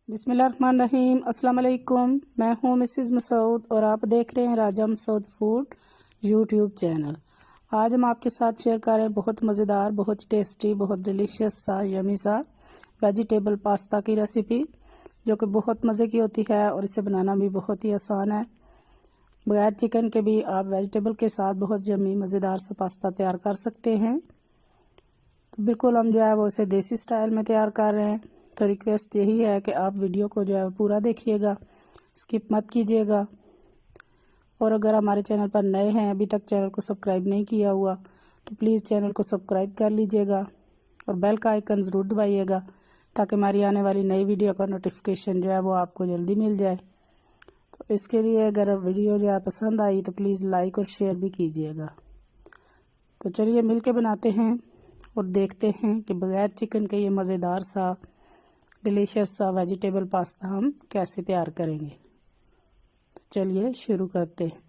बिस्मिल्लाहिर्रहमानिर्रहीम। अस्सलाम वालेकुम। मैं हूँ मिसिज़ मसूद और आप देख रहे हैं राजा मसूद फूड यूट्यूब चैनल। आज हम आपके साथ शेयर कर रहे हैं बहुत मज़ेदार, बहुत ही टेस्टी, बहुत डिलीशियस सा यमी सा वेजिटेबल पास्ता की रेसिपी, जो कि बहुत मज़े की होती है और इसे बनाना भी बहुत ही आसान है। बगैर चिकन के भी आप वेजिटेबल के साथ बहुत यमी मज़ेदार सा पास्ता तैयार कर सकते हैं। तो बिल्कुल हम जो है वो इसे देसी स्टाइल में तैयार कर रहे हैं। तो रिक्वेस्ट यही है कि आप वीडियो को जो है पूरा देखिएगा, स्किप मत कीजिएगा। और अगर हमारे चैनल पर नए हैं, अभी तक चैनल को सब्सक्राइब नहीं किया हुआ, तो प्लीज़ चैनल को सब्सक्राइब कर लीजिएगा और बेल का आइकन ज़रूर दबाइएगा, ताकि हमारी आने वाली नई वीडियो का नोटिफिकेशन जो है वो आपको जल्दी मिल जाए। तो इसके लिए अगर वीडियो जो है पसंद आई तो प्लीज़ लाइक और शेयर भी कीजिएगा। तो चलिए मिल के बनाते हैं और देखते हैं कि बग़ैर चिकन के ये मज़ेदार सा डिलीशियस सा वेजिटेबल पास्ता हम कैसे तैयार करेंगे। तो चलिए शुरू करते हैं।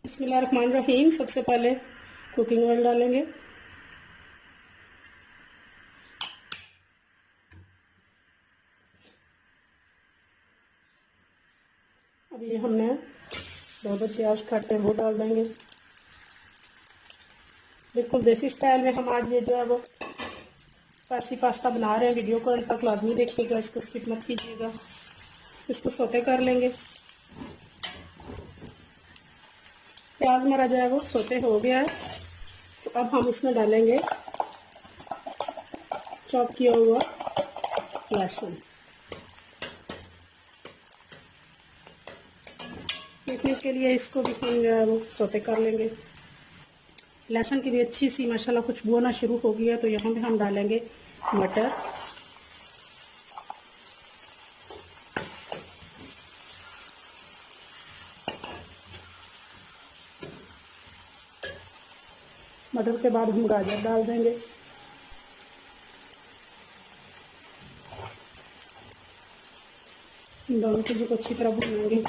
बिस्मिल्लाहिर्रहमानिर्रहीम। सबसे पहले कुकिंग ऑयल डालेंगे। अब ये हमने दो प्याज काटे वो डाल देंगे। बिल्कुल देसी स्टाइल में हम आज ये जो है वो स्पाइसी पास्ता बना रहे हैं। वीडियो को अंत तक लाजमी देखिएगा, इसको स्किप मत कीजिएगा। इसको सौते कर लेंगे। प्याज हमारा जो है वो सौते हो गया है, तो अब हम इसमें डालेंगे चॉप किया हुआ लहसुन। इतने के लिए इसको भी हम जो है वो सौते कर लेंगे। लहसुन की भी अच्छी सी माशाल्लाह खुशबू आना शुरू हो गई है, तो यहाँ पे हम डालेंगे मटर। मटर के बाद हम गाजर डाल देंगे। इन दोनों चीज़ों को अच्छी तरह भूनेंगे।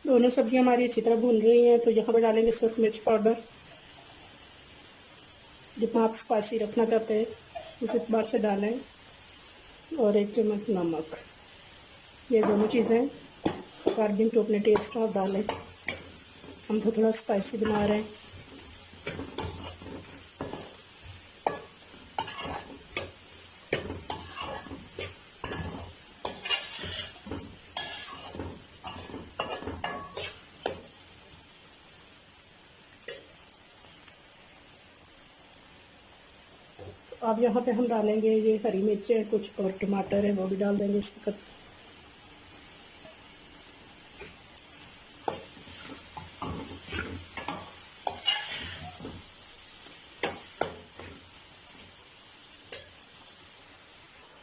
दोनों सब्जियां हमारी अच्छी तरह भून रही हैं, तो यहाँ पर डालेंगे सुरख मिर्च पाउडर। जितना आप स्पाइसी रखना चाहते हैं उस एतबार से डालें, और 1 चम्मच नमक। ये दोनों चीज़ें अकॉर्डिंग टू अपने टेस्ट आप डालें। हम तो थोड़ा स्पाइसी बना रहे हैं। अब यहाँ पे हम डालेंगे ये हरी मिर्चें कुछ और टमाटर है वो भी डाल देंगे इस वक्त।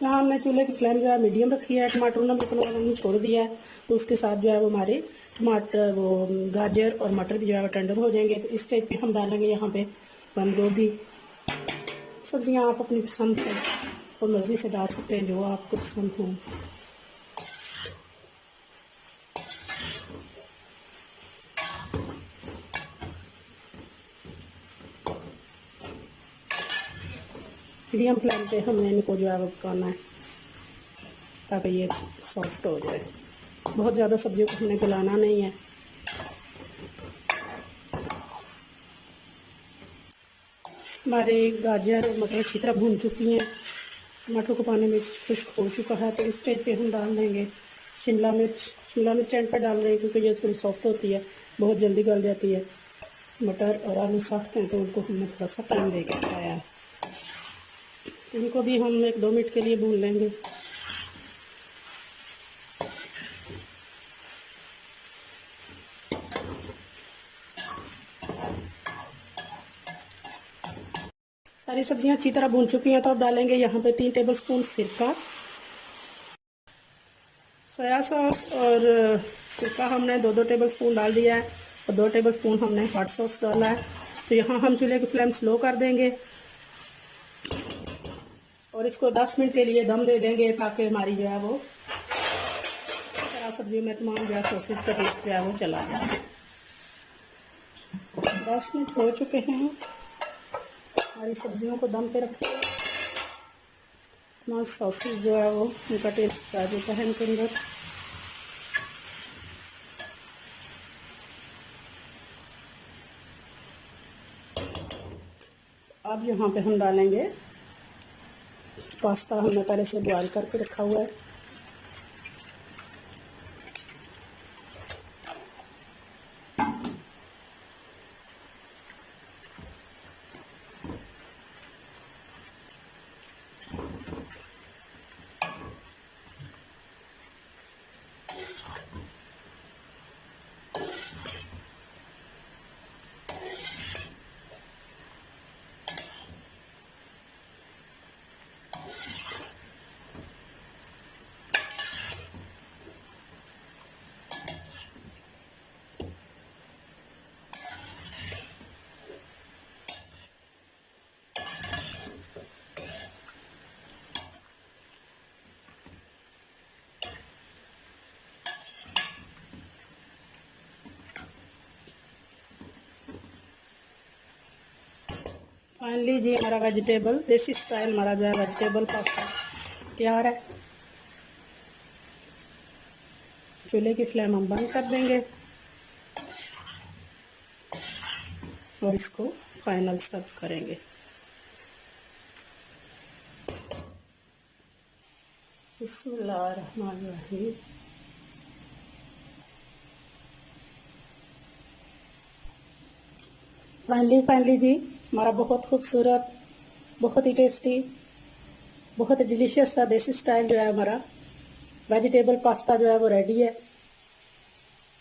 यहाँ हमने चूल्हे की फ्लेम जो है मीडियम रखी है। टमाटर ने बिल्कुल छोड़ दिया है, तो उसके साथ जो है वो हमारे टमाटर वो गाजर और मटर भी जो है वो टेंडर हो जाएंगे। तो इस स्टेज पे हम डालेंगे यहाँ पे बंद गोभी। सब्जियाँ आप अपनी पसंद से और मर्ज़ी से डाल सकते हैं, जो आपको पसंद हो। मीडियम फ्लेम पे हमने इनको जो है वो पकाना है, ताकि ये सॉफ्ट हो जाए। बहुत ज़्यादा सब्जियों को हमने गलाना नहीं है। हमारे गाजर और मटर अच्छी तरह भून चुकी हैं। टमाटर को पानी में खुश्क हो चुका है, तो इस स्टेज पे हम डाल देंगे शिमला मिर्च। शिमला मिर्च एंड पर डाल रहे हैं क्योंकि ये थोड़ी सॉफ्ट होती है, बहुत जल्दी गल जाती है। मटर और आलू सॉफ्ट हैं, तो उनको हमने थोड़ा सा टाइम दे के पकाया है। इनको भी हम 1-2 मिनट के लिए भून लेंगे। सारी सब्जियां अच्छी तरह भून चुकी हैं, तो अब डालेंगे यहाँ पे 3 टेबलस्पून सिरका। सोया सॉस और सिरका हमने 2-2 टेबलस्पून डाल दिया है, और 2 टेबलस्पून हमने हॉट सॉस डाला है। तो यहाँ हम चूल्हे की फ्लेम स्लो कर देंगे और इसको 10 मिनट के लिए दम दे देंगे ताकि हमारी जो है वो सब्जी में तमाम जो है सॉसेस का टेस्ट जो है वो चला जाए। 10 मिनट हो चुके हैं, हमारी सब्जियों को दम पे रखें, तमाम सॉसेस जो है वो उनका टेस्ट आ जाता है इनके अंदर। अब यहाँ पे हम डालेंगे पास्ता, हमने पहले से बॉयल करके रखा हुआ है। फाइनली जी हमारा वेजिटेबल देसी स्टाइल हमारा जो है वेजिटेबल पास्ता तैयार है। चूल्हे की फ्लेम हम बंद कर देंगे और इसको फाइनल सर्व करेंगे। बिस्मिल्लाहिर्रहमानिर्रहीम। फाइनली जी हमारा बहुत खूबसूरत, बहुत ही टेस्टी, बहुत डिलीशियस सा देसी स्टाइल जो है हमारा वेजिटेबल पास्ता जो है वो रेडी है।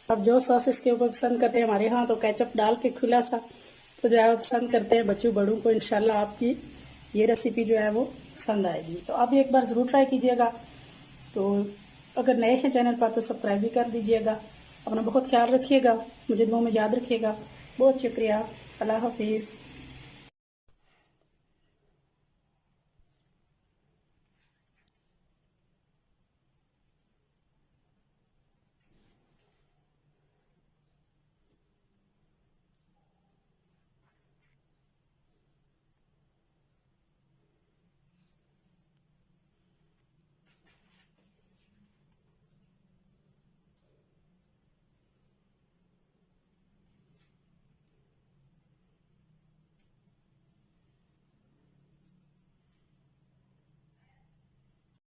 अब जो सॉस इसके ऊपर पसंद करते हैं, हमारे यहाँ तो केचप डाल के खुला सा तो जो है वो पसंद करते हैं बच्चों बड़ों को। इंशाल्लाह आपकी ये रेसिपी जो है वो पसंद आएगी, तो आप एक बार ज़रूर ट्राई कीजिएगा। तो अगर नए हैं चैनल पर तो सब्सक्राइब भी कर दीजिएगा। अपना बहुत ख्याल रखिएगा, मुझे दुआ में याद रखिएगा। बहुत शुक्रिया। अल्लाह हाफिज़।